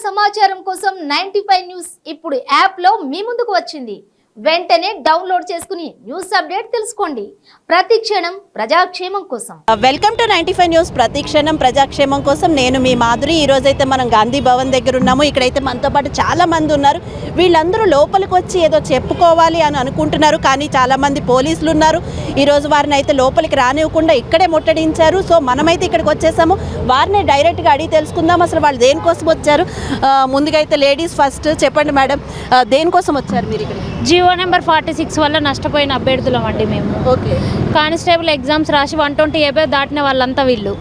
సమాచారం కోసం 95 న్యూస్ ఇప్పుడు యాప్ లో మీ ముందుకు వచ్చింది. వెంటనే డౌన్లోడ్ చేసుకుని న్యూస్ అప్డేట్ తెలుసుకోండి. ప్రతిక్షణం ప్రజాక్షేమం కోసం. Welcome to 95 news. ప్రతిక్షణం ప్రజాక్షేమం కోసం నేను మీ మాధురి. ఈ రోజైతే మనం గాంధీ భవన్ దగ్గర ఉన్నాము. ఇక్కడైతే మనతో పాటు చాలా మంది ఉన్నారు. వీళ్ళందరూ లోపలికి వచ్చి ఏదో చెప్పుకోవాలి అని అనుకుంటున్నారు, కానీ చాలా మంది పోలీసులు ఉన్నారు. ఈరోజు వారిని అయితే లోపలికి రానివ్వకుండా ఇక్కడే ముట్టడించారు. సో మనమైతే ఇక్కడికి వచ్చేసాము. వారిని డైరెక్ట్గా అడిగి తెలుసుకుందాం అసలు వాళ్ళు దేనికోసం వచ్చారు. ముందుగా అయితే లేడీస్ ఫస్ట్. చెప్పండి మేడం, దేనికోసం వచ్చారు మీరు ఇక్కడ? జీవో నెంబర్ 46 వల్ల నష్టపోయిన అభ్యర్థులం అండి మేము. ఓకే. కానిస్టేబుల్ ఎగ్జామ్స్ రాసి 120 ఏబో దాటిన వాళ్ళంతా వీళ్ళు.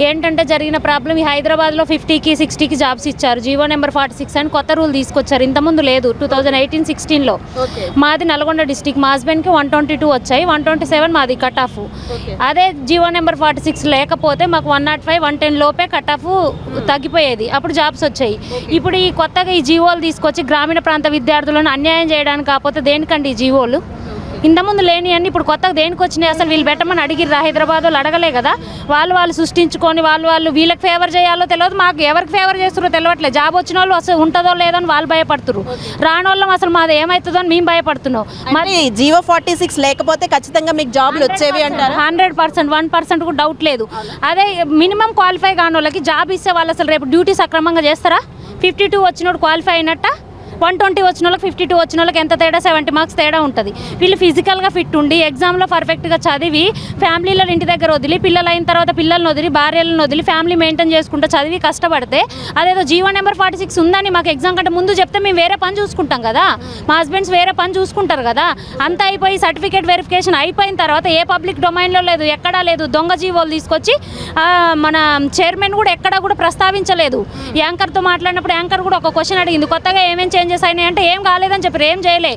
ఏంటంటే జరిగిన ప్రాబ్లం, ఈ హైదరాబాద్లో 50కి 60కి జాబ్స్ ఇచ్చారు. జీవో నెంబర్ 46 అని కొత్త రూల్ తీసుకొచ్చారు. ఇంతకుముందు లేదు. 2018-16లో మాది నల్గొండ డిస్టిక్. మా హస్బెండ్కి 122 వచ్చాయి, 127 మాది కట్ ఆఫ్. అదే జీవో నెంబర్ 46 లేకపోతే మాకు 105, 110 లోపే కట్ ఆఫ్ తగ్గిపోయేది. అప్పుడు జాబ్స్ వచ్చాయి. ఇప్పుడు ఈ కొత్తగా ఈ జీవోలు తీసుకొచ్చి గ్రామీణ ప్రాంత విద్యార్థులను అన్యాయం చేయడానికి కాకపోతే దేనికండి ఈ జీవోలు? ఇంతకుముందు లేని అన్ని ఇప్పుడు కొత్తగా దేనికి వచ్చినాయి? అసలు వీళ్ళు పెట్టమని అడిగిర్రా? హైదరాబాద్ వాళ్ళు అడగలే కదా. వాళ్ళు సృష్టించుకొని వాళ్ళు వీళ్ళకి ఫేవర్ చేయాలో తెలియదు, మాకు ఎవరికి ఫేవర్ చేస్తారో తెలియట్లేదు. జాబ్ వచ్చిన వాళ్ళు అసలు ఉంటుందో లేదో అని వాళ్ళు భయపడుతున్నారు. రాని వాళ్ళం అసలు మాది ఏమవుతుందో అని మేము భయపడుతున్నాం. మరి జీవో 46 లేకపోతే ఖచ్చితంగా మీకు జాబ్లు వచ్చేవి అంటారు? 100%, 1% కూడా డౌట్ లేదు. అదే మినిమం క్వాలిఫై కాని వాళ్ళకి జాబ్ ఇస్తే వాళ్ళు అసలు రేపు డ్యూటీ సక్రమంగా చేస్తారా? 52 వచ్చినోడు క్వాలిఫై అయినట్ట, 120 వచ్చిన వాళ్ళకి 52 వచ్చిన వాళ్ళకి ఎంత తేడా? 70 మార్క్స్ తేడా ఉంటుంది. వీళ్ళు ఫిజికల్గా ఫిట్ ఉండి ఎగ్జామ్లో పర్ఫెక్ట్గా చదివి ఫ్యామిలీలో ఇంటి దగ్గర వదిలి, పిల్లలు అయిన తర్వాత పిల్లలను వదిలి, భార్యలను వదిలి, ఫ్యామిలీ మెయింటైన్ చేసుకుంటూ చదివి కష్టపడితే, అదేదో జీవో నెంబర్ 46 ఉందని మాకు ఎగ్జామ్ కంటే ముందు చెప్తే మేము వేరే పని చూసుకుంటాం కదా. మా హస్బెండ్స్ వేరే పని చూసుకుంటారు కదా. అంతా అయిపోయి సర్టిఫికేట్ వెరిఫికేషన్ అయిపోయిన తర్వాత ఏ పబ్లిక్ డొమైన్లో లేదు, ఎక్కడా లేదు. దొంగ జీవోలు తీసుకొచ్చి మన చైర్మన్ కూడా ఎక్కడా కూడా ప్రస్తావించలేదు. యాంకర్తో మాట్లాడినప్పుడు యాంకర్ కూడా ఒక క్వశ్చన్ అడిగింది, కొత్తగా ఏమేమి చేంజెస్ అయినాయి అంటే ఏం కాలేదని చెప్పారు. ఏం చేయలే.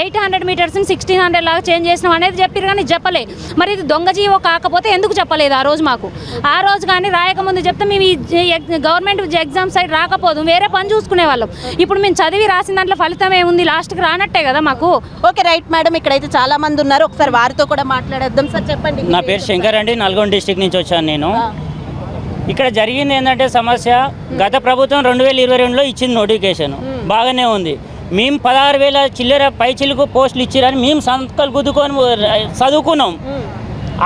800 మీటర్స్ని 1600 లాగా చేంజ్ చేసినాం అనేది చెప్పారు, కానీ చెప్పలే. మరి ఇది దొంగ జీవో కాకపోతే ఎందుకు చెప్పలేదు ఆ రోజు మాకు? ఆ రోజు కానీ రాయకముందు చెప్తే మేము ఈ గవర్నమెంట్ ఎగ్జామ్ సైడ్ రాకపోదు, వేరే పని చూసుకునే వాళ్ళం. ఇప్పుడు మేము చదివి రాసిన దాంట్లో ఫలితం ఏముంది? లాస్ట్కి రానట్టే కదా మాకు. Okay, right madam. ఇక్కడైతే చాలా మంది ఉన్నారు, ఒకసారి వారితో కూడా మాట్లాడేద్దాం. సార్ చెప్పండి. నా పేరు శంకర్ అండి, నల్గొండ డిస్టిక్ నుంచి వచ్చాను నేను. ఇక్కడ జరిగింది ఏంటంటే సమస్య, గత ప్రభుత్వం 2022లో ఇచ్చింది నోటిఫికేషన్, బాగానే ఉంది. మేము 16,000 చిల్లర పైచిలకు పోస్టులు ఇచ్చిరని మేము సంతకాలు గుద్దుకొని చదువుకున్నాం.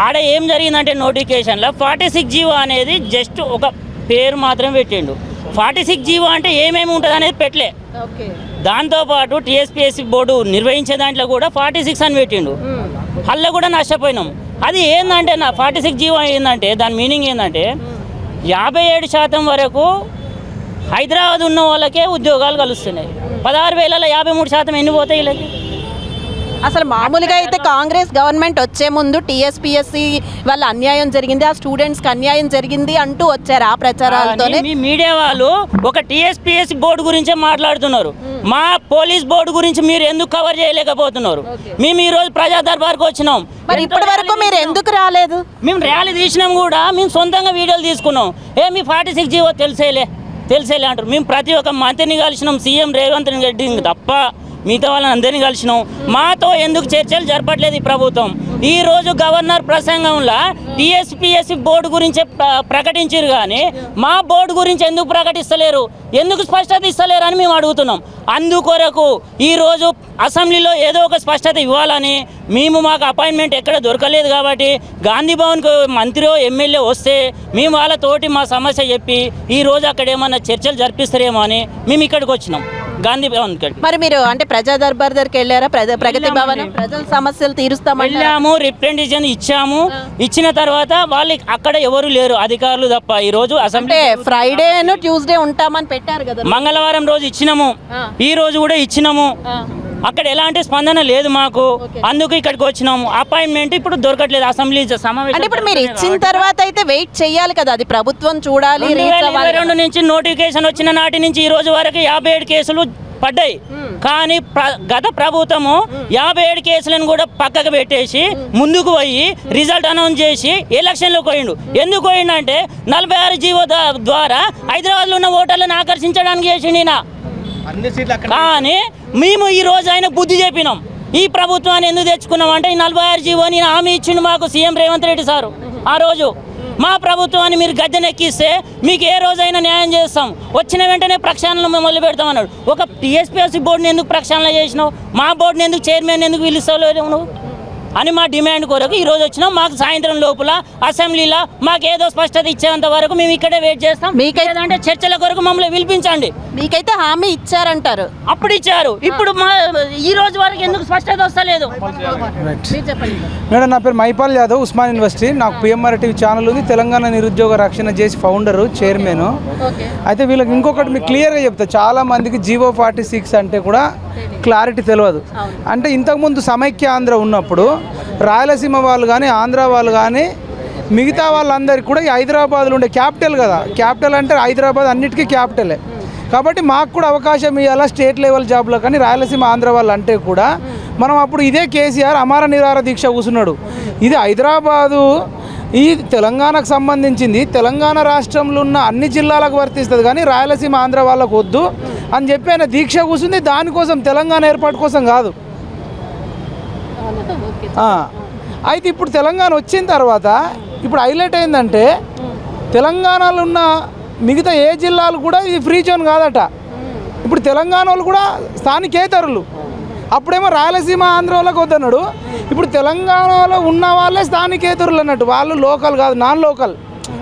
ఆడ ఏం జరిగిందంటే నోటిఫికేషన్లో 46 జీవో అనేది జస్ట్ ఒక పేరు మాత్రం పెట్టిండు. 46 జీవో అంటే ఏమేమి ఉంటుంది అనేది పెట్టలే. దాంతోపాటు టీఎస్పీఎస్సీ బోర్డు నిర్వహించే దాంట్లో కూడా 46 అని పెట్టిండు. అల్ల కూడా నష్టపోయినాం. అది ఏంటంటే 46 జీవో ఏంటంటే దాని మీనింగ్ ఏంటంటే 57% వరకు హైదరాబాద్ ఉన్న వాళ్ళకే ఉద్యోగాలు కలుస్తున్నాయి. 16,000లో 53% ఎన్ని పోతాయి వీళ్ళకి? అసలు మామూలుగా అయితే కాంగ్రెస్ గవర్నమెంట్ వచ్చే ముందు టీఎస్పీఎస్సీ వల్ల అన్యాయం జరిగింది, ఆ స్టూడెంట్స్కి అన్యాయం జరిగింది అంటూ వచ్చారు ఆ ప్రచారాలతోనే. మీ మీడియా వాళ్ళు ఒక టీఎస్పీఎస్సీ బోర్డు గురించే మాట్లాడుతున్నారు. మా పోలీస్ బోర్డు గురించి మీరు ఎందుకు కవర్ చేయలేకపోతున్నారు? మేము ఈరోజు ప్రజా దర్బార్కి వచ్చినాం. మరి ఇప్పటి వరకు మీరు ఎందుకు రాలేదు? మేము ర్యాలీ తీసినాం కూడా, మేము సొంతంగా వీడియోలు తీసుకున్నాం. మీ 46 జీవో తెలిసేలే అంటారు. మేము ప్రతి ఒక్క మంత్రిని కలిసినాం, సీఎం రేవంత్ రెడ్డి తప్ప మిగతా వాళ్ళని అందరినీ కలిసినాం. మాతో ఎందుకు చర్చలు జరపట్లేదు ఈ ప్రభుత్వం? ఈరోజు గవర్నర్ ప్రసంగంలో టీఎస్పీఎస్సీ బోర్డు గురించి ప్రకటించారు, కానీ మా బోర్డు గురించి ఎందుకు ప్రకటిస్తలేరు, ఎందుకు స్పష్టత ఇస్తలేరు అని మేము అడుగుతున్నాం. అందుకొరకు ఈరోజు అసెంబ్లీలో ఏదో ఒక స్పష్టత ఇవ్వాలని మాకు అపాయింట్మెంట్ ఎక్కడ దొరకలేదు కాబట్టి గాంధీ భవన్కు మంత్రి ఎమ్మెల్యే వస్తే మేము వాళ్ళతోటి మా సమస్య చెప్పి ఈరోజు అక్కడ ఏమన్నా చర్చలు జరిపిస్తారేమో అని మేము ఇక్కడికి వచ్చినాం, గాంధీ భవన్. మరి మీరు అంటే ప్రజా దర్బార్ దగ్గరికి వెళ్ళారా? ప్రగతి భవన్ ప్రజల సమస్యలు తీరుస్తామని వెళ్ళాము, రిప్రజెంటేషన్ ఇచ్చాము. ఇచ్చిన తర్వాత వాళ్ళకి అక్కడ ఎవరు లేరు అధికారులు తప్ప. ఈ రోజు అసెంబ్లీ ఫ్రైడే ట్యూస్డే ఉంటామని పెట్టారు కదా, మంగళవారం రోజు ఇచ్చినాము, ఈ రోజు కూడా ఇచ్చినాము. అక్కడ ఎలాంటి స్పందన లేదు మాకు, అందుకు ఇక్కడికి వచ్చినాము. అపాయింట్మెంట్ ఇప్పుడు దొరకట్లేదు అసెంబ్లీ సమావేశం. ఇప్పుడు మీరు ఇచ్చిన తర్వాత అయితే వెయిట్ చేయాలి కదా, అది ప్రభుత్వం చూడాలి. 2022 నుంచి నోటిఫికేషన్ వచ్చిన నాటి నుంచి ఈ రోజు వరకు 57 కేసులు పడ్డాయి. కానీ గత ప్రభుత్వము 57 కేసులను కూడా పక్కకు పెట్టేసి ముందుకు పోయి రిజల్ట్ అనౌన్స్ చేసి ఎలక్షన్లోకి పోయిండు. ఎందుకు పోయిండంటే 46 జీవో ద్వారా హైదరాబాద్లో ఉన్న ఓటర్లను ఆకర్షించడానికి చేసిండు ఈయన. కానీ మేము ఈ రోజు ఆయన బుద్ధి చెప్పినాం. ఈ ప్రభుత్వాన్ని ఎందుకు తెచ్చుకున్నాం అంటే ఈ 46 జీవోని హామీ ఇచ్చిండు మాకు సీఎం రేవంత్ రెడ్డి సారు. ఆ రోజు మా ప్రభుత్వాన్ని మీరు గద్దెనెక్కిస్తే మీకు ఏ రోజైనా న్యాయం చేస్తాం, వచ్చిన వెంటనే ప్రక్షాళన మొదలు పెడతామన్నాడు. ఒక టీఎస్పీఎస్సీ బోర్డుని ఎందుకు ప్రక్షాళన చేసినావు, మా బోర్డుని ఎందుకు చైర్మన్ ఎందుకు పిలుస్తావు నువ్వు అని మా డిమాండ్ కొరకు ఈరోజు వచ్చినాం. మాకు సాయంత్రం లోపల అసెంబ్లీలో మాకు ఏదో స్పష్టత ఇచ్చేంత వరకు మేము ఇక్కడే వెయిట్ చేస్తాం. మీకేదంటే చర్చల కొరకు మమ్మల్ని పిలిపించండి. మీకైతే హామీ ఇచ్చారంటారు, అప్పుడు ఇచ్చారు, ఇప్పుడు మా ఈ రోజు వరకు ఎందుకు స్పష్టత వస్తలేదు? మేడం, నా పేరు మైపాల్ యాదవ్, ఉస్మాన్ యూనివర్సిటీ. నాకు పిఎంఆర్ టీవీ ఛానల్ ఉంది, తెలంగాణ నిరుద్యోగ రక్షణ చేసి ఫౌండరు, చైర్మన్. అయితే వీళ్ళకి ఇంకొకటి మీకు క్లియర్గా చెప్తా, చాలా మందికి జీవో 46 అంటే కూడా క్లారిటీ తెలియదు. అంటే ఇంతకుముందు సమైక్య ఆంధ్ర ఉన్నప్పుడు రాయలసీమ వాళ్ళు కానీ ఆంధ్ర వాళ్ళు కానీ మిగతా వాళ్ళందరికీ కూడా ఈ హైదరాబాద్లో ఉండే క్యాపిటల్ కదా, క్యాపిటల్ అంటే హైదరాబాద్ అన్నిటికీ క్యాపిటలే. కాబట్టి మాకు కూడా అవకాశం ఇవ్వాలా స్టేట్ లెవెల్ జాబ్లో. కానీ రాయలసీమ ఆంధ్ర వాళ్ళు అంటే కూడా మనం అప్పుడు ఇదే కేసీఆర్ అమర నిరాహార దీక్ష కూర్చున్నాడు. ఇది హైదరాబాదు ఈ తెలంగాణకు సంబంధించింది, తెలంగాణ రాష్ట్రంలో ఉన్న అన్ని జిల్లాలకు వర్తిస్తుంది, కానీ రాయలసీమ ఆంధ్ర వాళ్ళకు వద్దు అని చెప్పి ఆయన దీక్ష కూర్చుంది. దానికోసం తెలంగాణ ఏర్పాటు కోసం కాదు. అయితే ఇప్పుడు తెలంగాణ వచ్చిన తర్వాత ఇప్పుడు హైలైట్ అయిందంటే తెలంగాణలో ఉన్న మిగతా ఏ జిల్లాలు కూడా ఇది ఫ్రీ జోన్ కాదట. ఇప్పుడు తెలంగాణ వాళ్ళు కూడా స్థానికేతరులు. అప్పుడేమో రాయలసీమ ఆంధ్ర వాళ్ళకి వద్దన్నాడు, ఇప్పుడు తెలంగాణలో ఉన్న వాళ్ళే స్థానికేతరులు అన్నట్టు. వాళ్ళు లోకల్ కాదు, నాన్ లోకల్.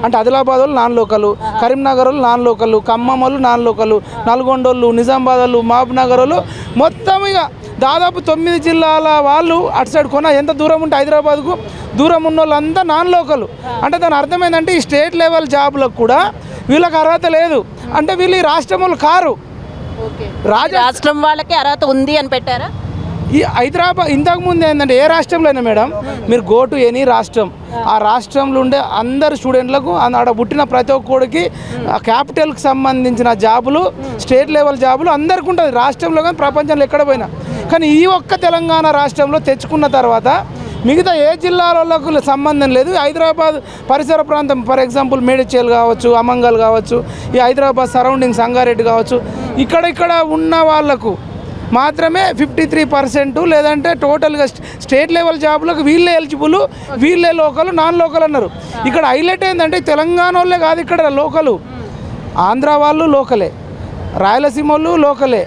అంటే ఆదిలాబాద్ వాళ్ళు నాన్ లోకలు, కరీంనగర్ వాళ్ళు నాన్ లోకలు, ఖమ్మం వాళ్ళు నాన్ లోకలు, నల్గొండ వాళ్ళు, నిజామాబాద్ వాళ్ళు, మహబూబ్నగర్ వాళ్ళు, మొత్తం ఇక దాదాపు 9 జిల్లాల వాళ్ళు అటు సైడ్ కొన ఎంత దూరం ఉంటే హైదరాబాద్కు దూరం ఉన్న వాళ్ళంతా నాన్ లోకలు. అంటే దాని అర్థమైందంటే ఈ స్టేట్ లెవెల్ జాబులకు కూడా వీళ్ళకి అర్హత లేదు. అంటే వీళ్ళు ఈ రాష్ట్రం వాళ్ళు కారు. రాష్ట్రం వాళ్ళకి అర్హత ఉంది అని పెట్టారా? ఈ హైదరాబాద్ ఇంతకుముందు ఏంటంటే ఏ రాష్ట్రంలో అయినా మేడం మీరు గో టు ఎనీ రాష్ట్రం, ఆ రాష్ట్రంలో ఉండే అందరు స్టూడెంట్లకు ఆడ పుట్టిన ప్రతి ఒక్కడికి క్యాపిటల్కి సంబంధించిన జాబులు, స్టేట్ లెవెల్ జాబులు అందరికీ ఉంటుంది రాష్ట్రంలో కానీ ప్రపంచంలో ఎక్కడ పోయినా. కానీ ఈ ఒక్క తెలంగాణ రాష్ట్రంలో తెచ్చుకున్న తర్వాత మిగతా ఏ జిల్లాలకు సంబంధం లేదు. హైదరాబాద్ పరిసర ప్రాంతం, ఫర్ ఎగ్జాంపుల్ మేడ్చల్ కావచ్చు, అమంగల్ కావచ్చు, ఈ హైదరాబాద్ సరౌండింగ్ సంగారెడ్డి కావచ్చు, ఇక్కడ ఉన్న వాళ్లకు మాత్రమే 53%, లేదంటే టోటల్గా స్టేట్ లెవెల్ జాబులకు వీళ్ళే ఎలిజిబుల్, వీళ్ళే లోకల్, నాన్ లోకల్ అన్నారు. ఇక్కడ హైలైట్ ఏంటంటే తెలంగాణ వాళ్ళే కాదు ఇక్కడ లోకలు, ఆంధ్ర వాళ్ళు లోకలే, రాయలసీమ వాళ్ళు లోకలే.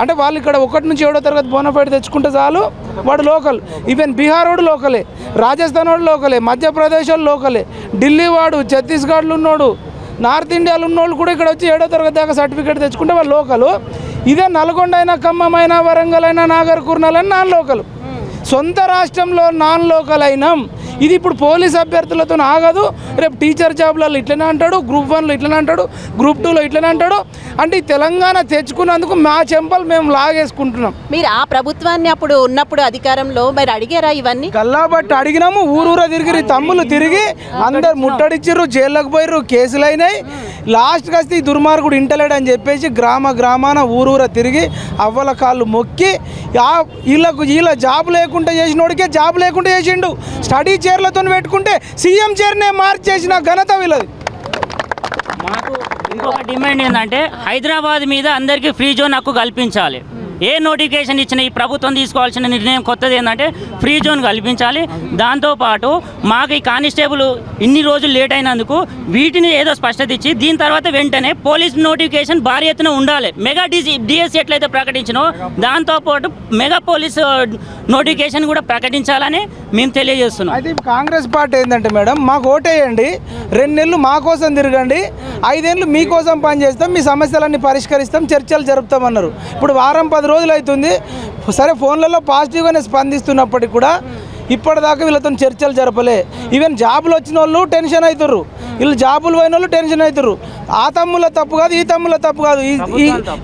అంటే వాళ్ళు ఇక్కడ 1 నుంచి 7వ తరగతి బోనఫైడ్ తెచ్చుకుంటే చాలు వాడు లోకల్. ఈవెన్ బీహార్ వాడు లోకలే, రాజస్థాన్ వాడు లోకలే, మధ్యప్రదేశ్ వాళ్ళు లోకలే, ఢిల్లీ వాడు, ఛత్తీస్గఢ్లో ఉన్నోడు, నార్త్ ఇండియాలో ఉన్నోళ్ళు కూడా ఇక్కడ వచ్చి 7వ తరగతి దాకా సర్టిఫికేట్ తెచ్చుకుంటే వాళ్ళు లోకలు. ఇదే నల్గొండ అయినా, ఖమ్మం అయినా, వరంగల్ అయినా, నాగర్ కర్నూల్ అయినా నాన్ లోకల్. సొంత రాష్ట్రంలో నాన్ లోకల్ అయినాం. ఇది ఇప్పుడు పోలీస్ అభ్యర్థులతో ఆగదు, రేపు టీచర్ జాబ్లలో ఇట్లనే అంటాడు, గ్రూప్ 1లో ఇట్లనే అంటాడు, గ్రూప్ 2లో ఇట్లనే అంటాడు. అంటే ఈ తెలంగాణ తెచ్చుకున్నందుకు మా చెంపలు మేము లాగేసుకుంటున్నాం. మీరు ఆ ప్రభుత్వాన్ని అప్పుడు ఉన్నప్పుడు అధికారంలో మరి అడిగారా ఇవన్నీ? గల్లాబట్టి అడిగినాము, ఊరూరా తిరిగి తమ్ముళ్ళు తిరిగి అందరు ముట్టడిచ్చిర్రు, జైల్లోకి పోయిర్రు, కేసులు అయినాయి. లాస్ట్కి వస్తే ఈ దుర్మార్గుడు ఇంటలేడు అని చెప్పేసి గ్రామాన ఊరూరా తిరిగి అవ్వల కాళ్ళు మొక్కి వీళ్ళ జాబ్ లేకుండా చేసినోడికే జాబ్ లేకుండా చేసిండు. స్టడీ చైర్లతో పెట్టుకుంటే సీఎం చైర్నే మార్చేసిన ఘనత వీళ్ళది. మాకు ఇంకొక డిమాండ్ ఏంటంటే హైదరాబాద్ మీద అందరికీ ఫ్రీ జోన్ హక్కు కల్పించాలి. ఏ నోటిఫికేషన్ ఇచ్చిన ఈ ప్రభుత్వం తీసుకోవాల్సిన నిర్ణయం కొత్తది ఏంటంటే ఫ్రీ జోన్ కల్పించాలి. దాంతోపాటు మాకు ఈ కానిస్టేబుల్ ఇన్ని రోజులు లేట్ అయినందుకు వీటిని ఏదో స్పష్టత ఇచ్చి దీని తర్వాత వెంటనే పోలీస్ నోటిఫికేషన్ భారీ ఎత్తున ఉండాలి. మెగా డిఎస్సి ఎట్లయితే ప్రకటించినో దాంతోపాటు మెగా పోలీస్ నోటిఫికేషన్ కూడా ప్రకటించాలని మేము తెలియజేస్తున్నాం. అయితే కాంగ్రెస్ పార్టీ ఏంటంటే మేడం మాకు ఓటేయండి, 2 నెలలు మా కోసం తిరగండి, 5 ఏళ్ళు మీకోసం పనిచేస్తాం, మీ సమస్యలన్నీ పరిష్కరిస్తాం, చర్చలు జరుపుతామన్నారు. ఇప్పుడు వారం 10 రోజులు అవుతుంది. సరే ఫోన్లలో పాజిటివ్గానే స్పందిస్తున్నప్పటికీ కూడా ఇప్పటిదాకా వీళ్ళతో చర్చలు జరపలే. ఈవెన్ జాబులు వచ్చిన వాళ్ళు టెన్షన్ అవుతారు, వీళ్ళు జాబులు పోయిన వాళ్ళు టెన్షన్ అవుతారు. ఆ తమ్ముల తప్పు కాదు, ఈ తమ్ముల తప్పు కాదు,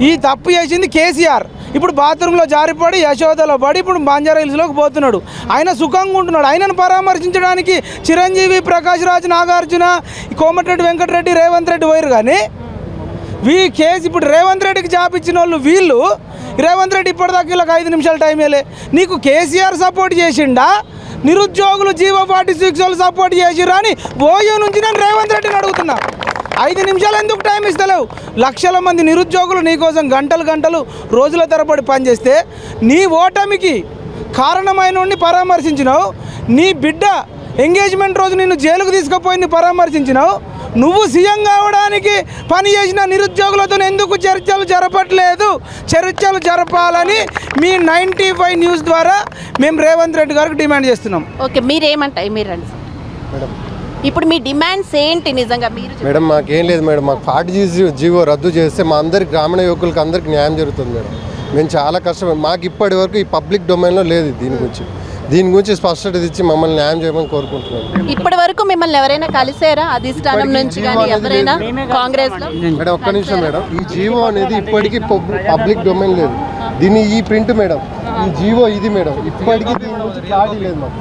ఈ తప్పు చేసింది కేసీఆర్. ఇప్పుడు బాత్రూంలో జారిపడి యశోదలో పడి ఇప్పుడు బంజారా హిల్స్లోకి పోతున్నాడు. ఆయన సుఖంగా ఉంటున్నాడు. ఆయనను పరామర్శించడానికి చిరంజీవి, ప్రకాష్ రాజ్, నాగార్జున, కోమటిరెడ్డి వెంకటరెడ్డి, రేవంత్ రెడ్డి పోయారు. కానీ కేసు ఇప్పుడు రేవంత్ రెడ్డికి జాబ్ ఇచ్చిన వాళ్ళు వీళ్ళు, రేవంత్ రెడ్డి ఇప్పటిదాకా వీళ్ళకి 5 నిమిషాలు టైం వేయలే. నీకు కేసీఆర్ సపోర్ట్ చేసిండా, నిరుద్యోగులు జీవో 46 వాళ్ళు సపోర్ట్ చేసిర్రా అని బోయో నుంచి నేను రేవంత్ రెడ్డిని అడుగుతున్నా. 5 నిమిషాలు ఎందుకు టైం ఇస్తలేవు? లక్షల మంది నిరుద్యోగులు నీకోసం గంటలు రోజుల తరబడి పనిచేస్తే నీ ఓటమికి కారణమైన పరామర్శించినావు. నీ బిడ్డ ఎంగేజ్మెంట్ రోజు నిన్ను జైలుకు తీసుకుపోయి నీ పరామర్శించినావు. నువ్వు సీఎం కావడానికి పని చేసిన నిరుద్యోగులతో ఎందుకు చర్చలు జరపట్లేదు? చర్చలు జరపాలని మీ 95 న్యూస్ ద్వారా మేము రేవంత్ రెడ్డి గారికి డిమాండ్ చేస్తున్నాం. ఓకే, మీరేమంటాయి? మీరు రండి మేడం. ఇప్పుడు మీ డిమాండ్స్ ఏంటి నిజంగా మీరు? మేడం మాకేం లేదు మేడం, మాకు 40 జీవో రద్దు చేస్తే మా అందరి గ్రామీణ యువకులకు అందరికి న్యాయం జరుగుతుంది మేడం. మేము చాలా కష్టం, మాకు ఇప్పటి వరకు ఈ పబ్లిక్ డొమైన్లో లేదు. దీని గురించి స్పష్టత ఇచ్చి మమ్మల్ని న్యాయం చేయమని కోరుకుంటున్నాం. ఇప్పటి వరకు మిమ్మల్ని ఎవరైనా కలిసారా అధిష్టానం నుంచి కానీ ఎవరైనా కాంగ్రెస్ లో? మేడం ఒక్క నిమిషం మేడం, ఈ జీవో అనేది ఇప్పటికీ పబ్లిక్ డొమైన్ లేదు. దీన్ని ఈ ప్రింట్ మేడం, ఈ జీవో ఇది మేడం, ఇప్పటికీ దీని గురించి క్లారిటీ లేదు మాకు,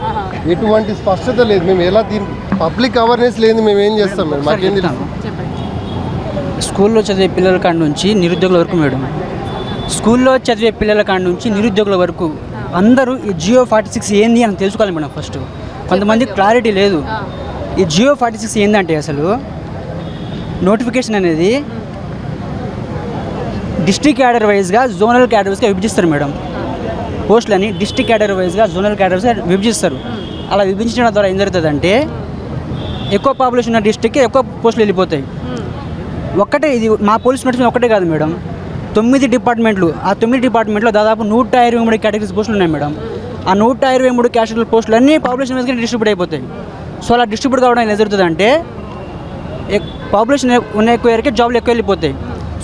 ఎటువంటి స్పష్టత లేదు. మేము ఎలా దీని పబ్లిక్ అవేర్నెస్ లేదు, మేము ఏం చేస్తాం మేడం? మాకేం తెలుసు? స్కూల్లో చదివే పిల్లల కాడ నుంచి నిరుద్యోగుల వరకు మేడం, స్కూల్లో చదివే పిల్లల కాడ నుంచి నిరుద్యోగుల వరకు అందరూ ఈ జియో 46 ఏంది అని తెలుసుకోవాలి మేడం. ఫస్ట్ కొంతమందికి క్లారిటీ లేదు. ఈ జియో 46 ఏంటంటే అసలు నోటిఫికేషన్ అనేది డిస్ట్రిక్ట్ క్యాడర్ వైజ్గా జోనల్ క్యాడర్స్గా విభజిస్తారు మేడం. పోస్టులని డిస్ట్రిక్ట్ క్యాడర్ వైజ్గా జోనల్ క్యాడర్స్గా విభజిస్తారు. అలా విభజించడం ద్వారా ఏం జరుగుతుందంటే ఎక్కువ పాపులేషన్ ఉన్న డిస్ట్రిక్ట్కి ఎక్కువ పోస్టులు వెళ్ళిపోతాయి. ఒక్కటే ఇది మా పోలీస్ నోటిఫికేషన్ ఒక్కటే కాదు మేడం, 9 డిపార్ట్మెంట్లు. ఆ 9 డిపార్ట్మెంట్లో దాదాపు 123 కేటగిరీస్ పోస్టులు ఉన్నాయి మేడం. ఆ 123 కేటగిరీ పోస్టులు అన్నీ పాపులేషన్ వైజ్గా డిస్ట్రిబ్యూట్ అయిపోతాయి. సో అలా డిస్ట్రిబ్యూట్ కావడం ఏం జరుగుతుందంటే పాపులేషన్ ఉన్న ఎక్కువ వరకే జాబ్లు ఎక్కువ వెళ్ళిపోతాయి.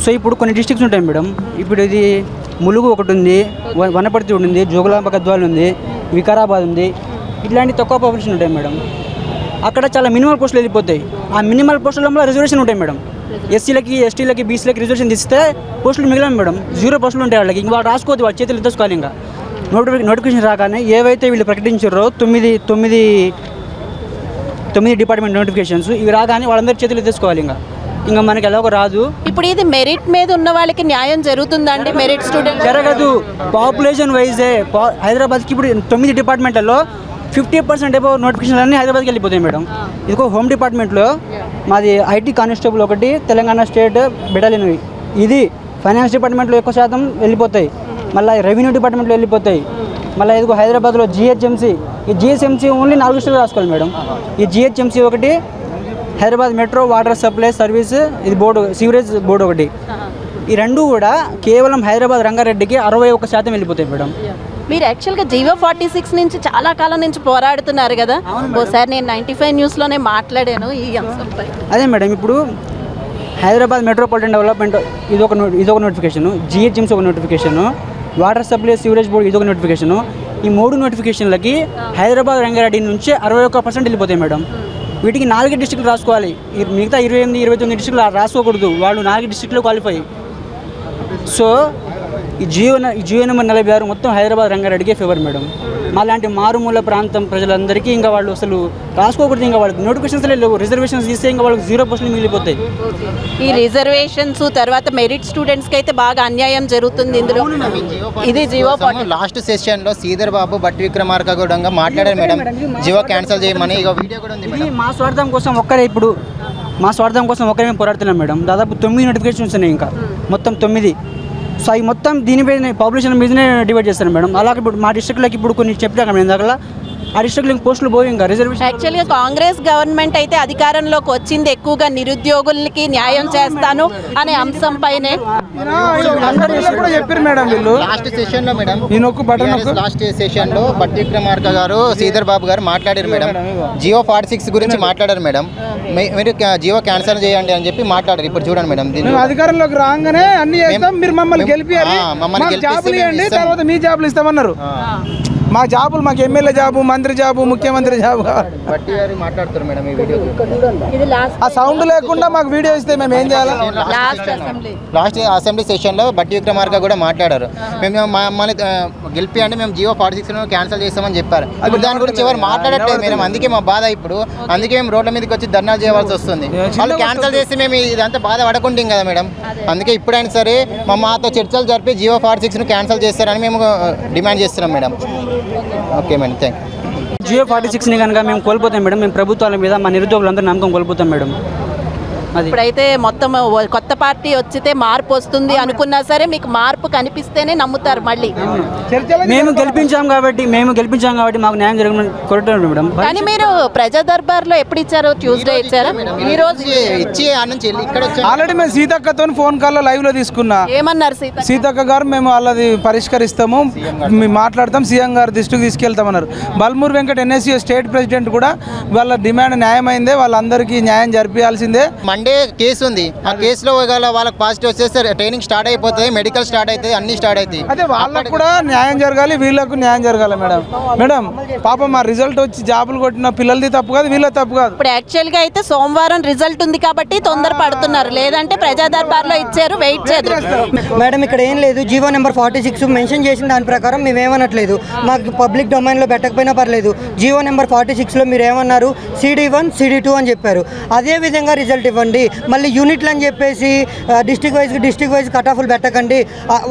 సో ఇప్పుడు కొన్ని డిస్ట్రిక్ట్స్ ఉంటాయి మేడం, ఇప్పుడు ఇది ములుగు ఒకటి ఉంది, వనపర్తి ఉంది, జోగులాంబ గద్వాల్ ఉంది, వికారాబాద్ ఉంది, ఇట్లాంటి తక్కువ పాపులేషన్ ఉంటాయి మేడం. అక్కడ చాలా మినిమల్ పోస్టులు వెళ్ళిపోతాయి. ఆ మినిమల్ పోస్టులలో రిజర్వేషన్ ఉంటాయి మేడం. ఎస్సీలకి, ఎస్టీలకి, బీసీలకి రిజర్వేషన్ తీస్తే పోస్టులు మిగిలిన మేడం 0 పోస్టులు ఉంటాయి వాళ్ళకి. ఇంక వాళ్ళు రాసుకోవద్దు, వాళ్ళ చేతులు ఎత్తేసుకోవాలి. ఇంకా నోటిఫికేషన్ రాగానే ఏవైతే వీళ్ళు ప్రకటించారో 9 డిపార్ట్మెంట్ నోటిఫికేషన్స్ ఇవి రాగానే వాళ్ళందరి చేతులు ఎత్తేసుకోవాలి. ఇంకా మనకి ఎలాగో రాదు. ఇప్పుడు ఇది మెరిట్ మీద ఉన్న వాళ్ళకి న్యాయం జరుగుతుందండి? మెరిట్ స్టూడెంట్ జరగదు. పాపులేషన్ వైజే హైదరాబాద్కి ఇప్పుడు 9 డిపార్ట్మెంట్లలో 50% అబౌవ్ నోటిఫికేషన్లు అన్నీ హైదరాబాద్కి వెళ్ళిపోతాయి మేడం. ఇదిగో హోమ్ డిపార్ట్మెంట్లో మాది ఐటీ కానిస్టేబుల్ ఒకటి, తెలంగాణ స్టేట్ బెటాలియన్, ఇది ఫైనాన్స్ డిపార్ట్మెంట్లో ఎక్కువ శాతం వెళ్ళిపోతాయి. మళ్ళీ రెవెన్యూ డిపార్ట్మెంట్లో వెళ్ళిపోతాయి. మళ్ళీ ఇదిగో హైదరాబాద్లో జిహెచ్ఎంసీ, ఈ జిహెచ్ఎంసీ ఓన్లీ 4 డిస్ట్రిక్ట్లు రాసుకోవాలి మేడం. ఈ జిహెచ్ఎంసీ ఒకటి, Hyderabad metro water supply service ఇది బోర్డు, సీవరేజ్ బోర్డు ఒకటి. ఈ రెండు కూడా కేవలం హైదరాబాద్ రంగారెడ్డికి 61% వెళ్ళిపోతాయి మేడం. మీరు యాక్చువల్గా జియో 46 నుంచి చాలా కాలం నుంచి పోరాడుతున్నారు కదా. ఒకసారి నేను 95 న్యూస్లోనే మాట్లాడాను ఈ అంశంపై. అదే మేడం, ఇప్పుడు హైదరాబాద్ మెట్రోపాలిటన్ డెవలప్మెంట్ ఇదొక నోటిఫికేషను, జిహెచ్ఎంసీ ఒక notification, water supply sewerage board ఇదొక నోటిఫికేషను. ఈ 3 నోటిఫికేషన్లకి హైదరాబాద్ రంగారెడ్డి నుంచి 61% వెళ్ళిపోతాయి మేడం. వీటికి 4 డిస్ట్రిక్ట్లు రాసుకోవాలి. మిగతా 28, 29 డిస్ట్రిక్ట్లు రాసుకోకూడదు. వాళ్ళు 4 డిస్ట్రిక్ట్లో క్వాలిఫై. సో ఈ జియో నెంబర్ 46 మొత్తం హైదరాబాద్ రంగారెడ్డికే ఫేవర్ మేడం. మాలాంటి మారుమూల ప్రాంతం ప్రజలందరికీ ఇంకా వాళ్ళు అసలు రాసుకోకూడదు. ఇంకా వాళ్ళకి నోటిఫికేషన్స్ లేవు, రిజర్వేషన్స్ తీస్తే ఇంకా వాళ్ళకి 0 పోస్టులు మిగిలిపోతాయి. ఈ రిజర్వేషన్స్ తర్వాత మెరిట్ స్టూడెంట్స్కి అయితే బాగా అన్యాయం జరుగుతుంది ఇందులో. ఇది జియో లాస్ట్ సెషన్లో శ్రీధర్ బాబు బట్టి విక్రమార్క కూడా మాట్లాడారు మేడం, జియో క్యాన్సిల్ చేయమని. ఇక వీడియో కూడా ఉంది. ఇది మా స్వార్థం కోసం ఒక్కరే మేము పోరాడుతున్నాం మేడం. దాదాపు 9 నోటిఫికేషన్స్ ఉన్నాయి, ఇంకా మొత్తం 9. సో అవి మొత్తం దీనిపైన పాపులేషన్ మీదనే డివైడ్ చేస్తారు మేడం. అలాగే ఇప్పుడు మా డిస్ట్రిక్ట్లోకి ఇప్పుడు కొన్ని చెప్పాక మేము దాకా ఆ డిస్ట్రిక్ట్లో పోస్టులు పోయి ఇంకా రిజర్వేషన్. యాక్చువల్గా కాంగ్రెస్ గవర్నమెంట్ అయితే అధికారంలోకి వచ్చింది ఎక్కువగా నిరుద్యోగులకి న్యాయం చేస్తాను అనే అంశం పైనే. చెప్పారు మేడం వీళ్ళు లాస్ట్ సెషన్ లో మేడం, బటన్ లాస్ట్ సెషన్ లో బట్టి విక్రమార్క గారు, శ్రీధర్ బాబు గారు మాట్లాడారు మేడం. జియో 46 గురించి మాట్లాడారు మేడం. మీరు జియో క్యాన్సిల్ చేయండి అని చెప్పి మాట్లాడారు. ఇప్పుడు చూడండి మేడం, దీన్ని అధికారంలోకి రాగానే అన్ని చేస్తాం, మీరు మమ్మల్ని గెలిపియాలి, జాబులు ఇవ్వండి, తర్వాత మీ జాబులు ఇస్తామన్నారు. మా జాబులు, మాకు ఎమ్మెల్యే జాబు, మంత్రి జాబు, ముఖ్యమంత్రి జాబు బట్టి గారు మాట్లాడుతారు మేడం. ఈ వీడియో ఆ సౌండ్ లేకుండా మాకు వీడియో ఇస్తే మేము ఏం చేయాలి? లాస్ట్ అసెంబ్లీ సెషన్ లో బట్టి విక్రమార్క కూడా మాట్లాడారు. మేము మమ్మల్ని గెలిపియండి, మేము జియో 46 క్యాన్సిల్ చేస్తామని చెప్పారు. ఇప్పుడు దాని గురించి ఎవరు మాట్లాడట్లేదు మేడం. అందుకే మా బాధ. ఇప్పుడు అందుకే మేము రోడ్ల మీదకి వచ్చి ధర్నాలు చేయవలసి వస్తుంది. వాళ్ళు క్యాన్సిల్ చేసి మేము ఇదంతా బాధ పడకుంటాం కదా మేడం. అందుకే ఇప్పుడైనా సరే మాతో చర్చలు జరిపి జియో 46 క్యాన్సిల్ చేస్తారని మేము డిమాండ్ చేస్తున్నాం madam. Okay madam, thank you. G O 46ని కనుక మేము కోల్పోతాం మేడం. మేము ప్రభుత్వాల మీద మా నిరుద్యోగులందరూ నమ్మకం కోల్పోతాం మేడం. అది. ఇప్పుడైతే మొత్తం కొత్త పార్టీ వచ్చితే మార్పు వస్తుంది అనుకున్నా సరే మీకు మార్పు కనిపిస్తేనే నమ్ముతారు మళ్ళీ. మేము గెలిపించాం కాబట్టి మాకు న్యాయం జరగమని కోరుతున్నాం మేడం. కానీ మీరు ప్రజా దర్బార్లో ఎప్పుడు ఇచ్చారు? ట్యూస్డే ఇచ్చారా? ఈ రోజు ఇచ్చి ఆ నుంచి వెళ్ళి ఇక్కడ వచ్చి ఆల్రెడీ మేము సీతక్కతో ఫోన్ కాల్లో లైవ్లో తీసుకున్నా. ఏమన్నారు సీతక్క గారు మేము వాళ్ళది పరిష్కరిస్తాము, మేము మాట్లాడతాం, సీఎం గారు దృష్టికి తీసుకెళ్తామన్నారు. Balmoor Venkat NSU state president కూడా వాళ్ళ డిమాండ్ న్యాయమైందే, వాళ్ళందరికీ న్యాయం జరిపించాల్సిందే. మండే కేసు ఉంది, ఆ కేసులో వాళ్ళకి పాజిటివ్ వచ్చేస్తే ట్రైనింగ్ స్టార్ట్ అయిపోతుంది, మెడికల్ స్టార్ట్ అవుతుంది, అన్ని స్టార్ట్ అవుతాయి. అదే వాళ్ళకు కూడా న్యాయం జరగాలి, వీళ్ళకు న్యాయం జరగాలి మేడం. పాపం మా రిజల్ట్ వచ్చి జాబులు కొట్టిన పిల్లలది తప్పు కాదు, వీళ్ళ తప్పు కాదు. ఇప్పుడు యాక్చువల్గా అయితే సోమవారం రిజల్ట్ ఉంది కాబట్టి తొందర పడుతున్నారు, లేదంటే ప్రజా దర్బార్లో ఇచ్చారు, వెయిట్ చేద్దరు. మేడం ఇక్కడ ఏం లేదు, జీవో నెంబర్ 46 మెన్షన్ చేసిన దాని ప్రకారం మేము ఏమనట్లేదు, మాకు పబ్లిక్ డొమైన్లో పెట్టకపోయినా పర్లేదు. జీవో నెంబర్ 46లో మీరు ఏమన్నారు, CD1 CD2 అని చెప్పారు. అదే విధంగా రిజల్ట్ ఇవ్వండి. మళ్ళీ యూనిట్లు అని చెప్పేసి డిస్ట్రిక్ట్ వైజ్ కట్ ఆఫ్లు పెట్టకండి.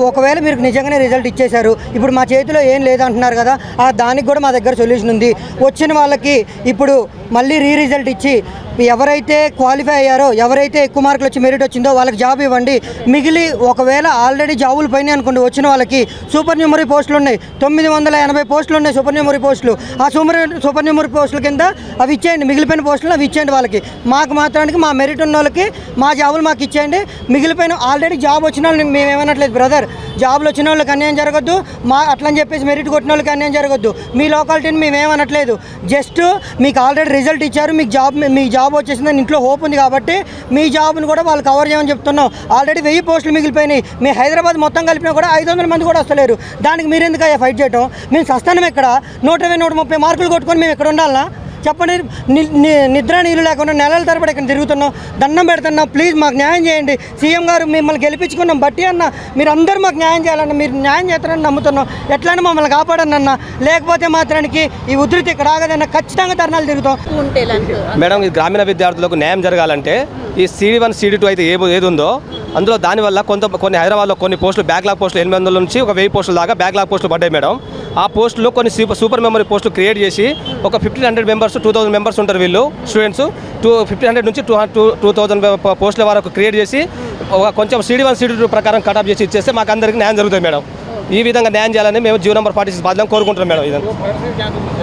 ఒకవేళ మీరు నిజంగానే రిజల్ట్ ఇచ్చేశారు, ఇప్పుడు మా చేతిలో ఏం లేదంటున్నారు కదా, దానికి కూడా మా దగ్గర సొల్యూషన్ ఉంది. వచ్చిన వాళ్ళకి ఇప్పుడు మళ్ళీ రిజల్ట్ ఇచ్చి ఎవరైతే క్వాలిఫై అయ్యారో, ఎవరైతే ఎక్కువ మార్కులు వచ్చి మెరిట్ వచ్చిందో వాళ్ళకి జాబ్ ఇవ్వండి. మిగిలి ఒకవేళ ఆల్రెడీ జాబులు పైన అనుకోండి, వచ్చిన వాళ్ళకి సూపర్ న్యూమరీ పోస్టులు ఉన్నాయి, 980 పోస్టులు ఉన్నాయి సూపర్ న్యూమరీ పోస్టులు. ఆ సూపర్ న్యూమరీ పోస్టుల కింద అవి ఇచ్చేయండి, మిగిలిపోయిన పోస్టులు అవి ఇచ్చేయండి వాళ్ళకి. మాకు మాత్రానికి మా మెరిట్ ఉన్న వాళ్ళకి మా జాబులు మాకు ఇచ్చేయండి. మిగిలిపోయిన ఆల్రెడీ జాబ్ వచ్చిన వాళ్ళని మేము ఏమనట్లేదు బ్రదర్, జాబులు వచ్చిన వాళ్ళకి అన్యాయం జరగద్దు, మా అట్లని చెప్పేసి మెరిట్ కొట్టిన వాళ్ళకి అన్యాయం జరగద్దు. మీ లోకాలిటీని మేము ఏమనట్లేదు, జస్ట్ మీకు ఆల్రెడీ రిజల్ట్ ఇచ్చారు, మీ జాబ్ వచ్చేసిందని ఇంట్లో హోప్ ఉంది కాబట్టి మీ జాబ్ని కూడా వాళ్ళు కవర్ చేయమని చెప్తున్నాం. ఆల్రెడీ 1000 పోస్టులు మిగిలిపోయినాయి, మీ హైదరాబాద్ మొత్తం కలిపినా కూడా 500 మంది కూడా వస్తలేరు. దానికి మీరు ఎందుకు అయ్యా ఫైట్ చేయటం? మేము సస్తానం ఇక్కడ 120, 130 మార్కులు కొట్టుకొని మేము ఇక్కడ ఉండాలనా చెప్పండి? నిద్ర నీళ్ళు లేకుండా నెలల తరబడి ఇక్కడ తిరుగుతున్నాం, దండం పెడుతున్నాం, ప్లీజ్ మాకు న్యాయం చేయండి. సీఎం గారు మిమ్మల్ని గెలిపించుకున్నాం బట్టి అన్న, మీరు అందరూ మాకు న్యాయం చేయాలన్న, మీరు న్యాయం చేస్తారని నమ్ముతున్నాం. ఎట్లయినా మమ్మల్ని కాపాడన్న, లేకపోతే మాత్రానికి ఈ ఉధృతి ఇక్కడ ఆగదన్న, ఖచ్చితంగా ధర్నాలు తిరుగుతాం. మేడం, ఈ గ్రామీణ విద్యార్థులకు న్యాయం జరగాలంటే ఈ CD1 CD2 అయితే ఏది ఉందో అందులో దానివల్ల కొన్ని హైదరాబాద్లో కొన్ని పోస్టులు బ్యాక్లాగ్ పోస్టులు 800 నుంచి ఒక 1000 పోస్టుల దాకా బ్యాక్లాగ్ పోస్టులు పడ్డాయి మేడం. ఆ పోస్టులో కొన్ని సూపర్ మెమరీ పోస్టులు క్రియేట్ చేసి ఒక 1500 మెంబర్స్ 2000 మెంబర్స్ ఉంటారు వీళ్ళు స్టూడెంట్స్, 1500 నుంచి 2000 పోస్టుల వరకు క్రియేట్ చేసి కొంచెం CD1 CD2 ప్రకారం కటప్ చేసి ఇచ్చేస్తే మాకు అందరికీ న్యాయం జరుగుతుంది మేడం. ఈ విధంగా న్యాయం చేయాలని మేము జీవో నెంబర్ 46 బాధ్యతను కోరుకుంటున్నాం మేడం. ఇదంతా